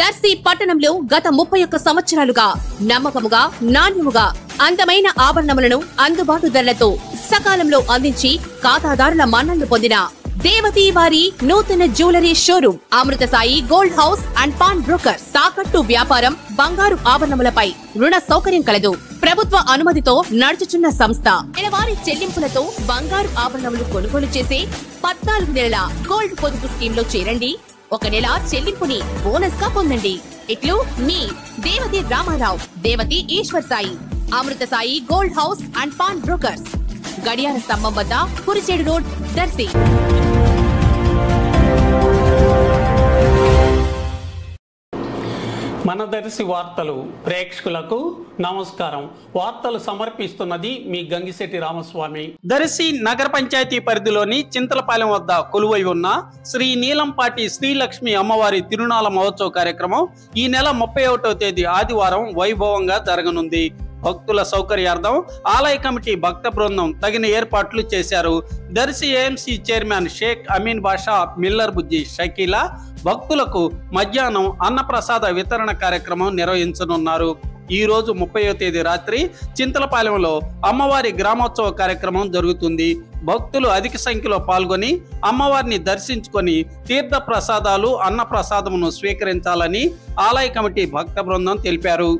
దర్శి పట్టణంలో గత 31 సంవత్సరాలుగా నమ్మకముగా, నాణ్యముగా అందమైన ఆభరణములను అందుబాటు ధరలతో సకాలంలో అందించి ఖాతాదారుల మన్ననలు పొందిన దేవతి వారి నూతన jewellery showroom Amrutha Sai gold house and pawn broker. తాకట్టు వ్యాపారం, బంగారు ఆభరణములపై రుణ సౌకర్యం కలదు. ప్రభుత్వ అనుమతితో నడుచుచున్న సంస్థ. నెలవారీ చెల్లింపులతో బంగారు ఆభరణములు కొనుగోలు చేసే 14 నెలల గోల్డ్ పొదుపు స్కీమ్ లో చేరండి. 1 నెల చెల్లింపుని బోనస్ గా పొందండి. ఇట్లు మీ Devathi Ramarao, Devathi Eshwar Sai, Amrutha Sai gold house and pawn brokers, గడియార స్తంభం వద్ద, కురిచేడు రోడ్, దర్శి. మన దర్శి వార్తలు ప్రేక్షకులకు నమస్కారం. వార్తలు సమర్పిస్తున్నది మీ గంగిశెట్టి రామస్వామి. దర్శి నగర పంచాయతీ పరిధిలోని చింతలపాలెం వద్ద కొలువై ఉన్న శ్రీ నీలంపాటి శ్రీలక్ష్మి అమ్మవారి తిరునాళ మహోత్సవ కార్యక్రమం ఈ నెల 31వ తేదీ ఆదివారం వైభవంగా జరగనుంది. భక్తుల సౌకర్యార్థం ఆలయ కమిటీ భక్త బృందం తగిన ఏర్పాట్లు చేశారు. దర్శి ఏఎంసీ చైర్మన్ షేక్ అమీన్ బాషా, మిల్లర్ బుజ్జి షకీలా భక్తులకు మధ్యాహ్నం అన్నప్రసాద వితరణ కార్యక్రమం నిర్వహించనున్నారు. ఈ రోజు 30వ తేదీ రాత్రి చింతలపాలెంలో అమ్మవారి గ్రామోత్సవ కార్యక్రమం జరుగుతుంది. భక్తులు అధిక సంఖ్యలో పాల్గొని అమ్మవారిని దర్శించుకొని తీర్థ ప్రసాదాలు, అన్న ప్రసాదమును స్వీకరించాలని ఆలయ కమిటీ భక్త బృందం తెలిపారు.